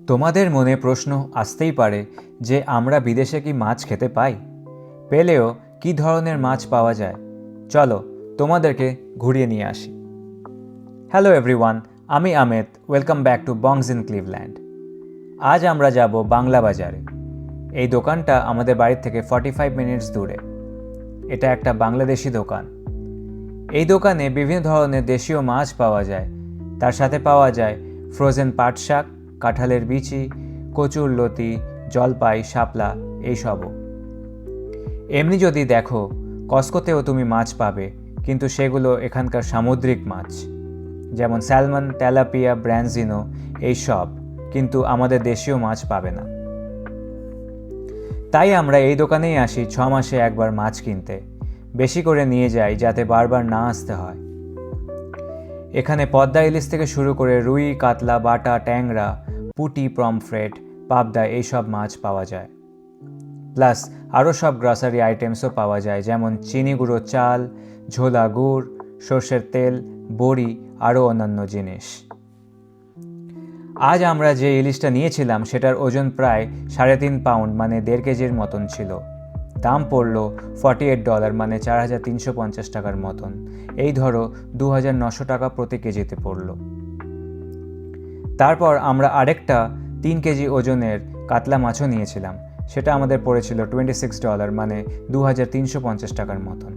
তোমাদের মনে প্রশ্ন আসতেই পারে যে আমরা বিদেশে কি মাছ খেতে পাই, পেলেও কী ধরনের মাছ পাওয়া যায়। চলো তোমাদেরকে ঘুরিয়ে নিয়ে আসি। হ্যালো এভরিওয়ান, আমি Amit. Welcome back to Bongs in Cleveland. আজ আমরা যাব বাংলা বাজারে। এই দোকানটা আমাদের বাড়ির থেকে 45 মিনিটস দূরে। এটা একটা বাংলাদেশি দোকান। এই দোকানে বিভিন্ন ধরনের দেশীয় মাছ পাওয়া যায়। তার সাথে পাওয়া যায় ফ্রোজেন পাট শাক, কাঁঠালের বিচি, কচুর লতি, জলপাই, শাপলা এইসবও। এমনি যদি দেখো, কস্কোতেও তুমি মাছ পাবে, কিন্তু সেগুলো এখানকার সামুদ্রিক মাছ, যেমন স্যালমন, তেলাপিয়া, ব্র্যাঞ্জিনো এইসব, কিন্তু আমাদের দেশীয় মাছ পাবে না। তাই আমরা এই দোকানেই আসি 6 মাসে একবার মাছ কিনতে। বেশি করে নিয়ে যাই যাতে বারবার না আসতে হয়। এখানে পদ্মা ইলিশ থেকে শুরু করে রুই, কাতলা, বাটা, ট্যাংরা, পুঁটি, পমফ্রেট, পাবদা এইসব মাছ পাওয়া যায়। প্লাস আরও সব গ্রসারি আইটেমসও পাওয়া যায়, যেমন চিনি গুঁড়ো চাল, ঝোলা গুড়, সর্ষের তেল, বড়ি, আরও অন্যান্য জিনিস। আজ আমরা যে ইলিশটা নিয়েছিলাম সেটার ওজন প্রায় 3.5 পাউন্ড মানে 1.5 কেজির মতন ছিল। দাম পড়ল $48 মানে 4,350 টাকার মতন। এই ধরো 2,900 টাকা প্রতি কেজিতে পড়ল। তারপর আমরা আরেকটা 3 কেজি ওজনের কাতলা মাছও নিয়েছিলাম। সেটা আমাদের পড়েছিল $26 মানে 2,350 টাকার মতন।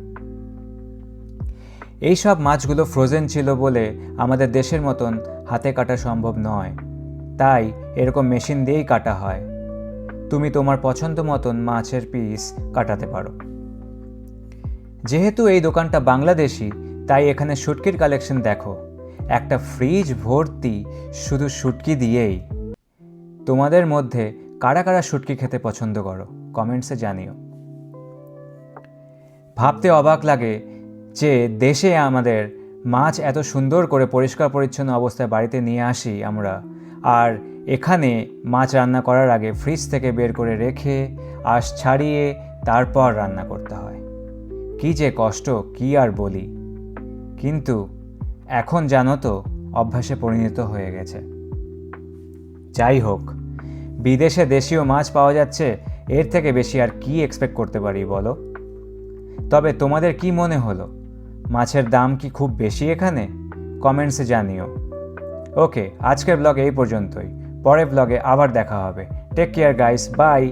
এই সব মাছগুলো ফ্রোজেন ছিল বলে আমাদের দেশের মতন হাতে কাটা সম্ভব নয়, তাই এরকম মেশিন দিয়েই কাটা হয়। তুমি তোমার পছন্দ মতন মাছের পিস কাটাতে পারো। যেহেতু এই দোকানটা বাংলাদেশি, তাই এখানে শুটকির কালেকশন দেখো। একটা ফ্রিজ ভর্তি শুধু শুটকি দিয়েই। তোমাদের মধ্যে কারা কারা শুটকি খেতে পছন্দ করো, কমেন্টসে জানিও। ভাবতে অবাক লাগে যে দেশে আমাদের মাছ এত সুন্দর করে পরিষ্কার পরিচ্ছন্ন অবস্থায় বাড়িতে নিয়ে আসি আমরা, আর এখানে মাছ রান্না করার আগে ফ্রিজ থেকে বের করে রেখে আঁশ ছাড়িয়ে তারপর রান্না করতে হয়। কি যে কষ্ট, কি আর বলি। কিন্তু এখন জানো তো, অভ্যাসে পরিণত হয়ে গেছে। যাই হোক, বিদেশে দেশীয় মাছ পাওয়া যাচ্ছে, এর থেকে বেশি আর কি এক্সপেক্ট করতে পারি বলো? তবে তোমাদের কি মনে হলো, মাছের দাম কি খুব বেশি এখানে? কমেন্টসে জানিও। ওকে, আজকের ব্লগ এই পর্যন্তই। পরের ব্লগে আবার দেখা হবে। Take care guys, by.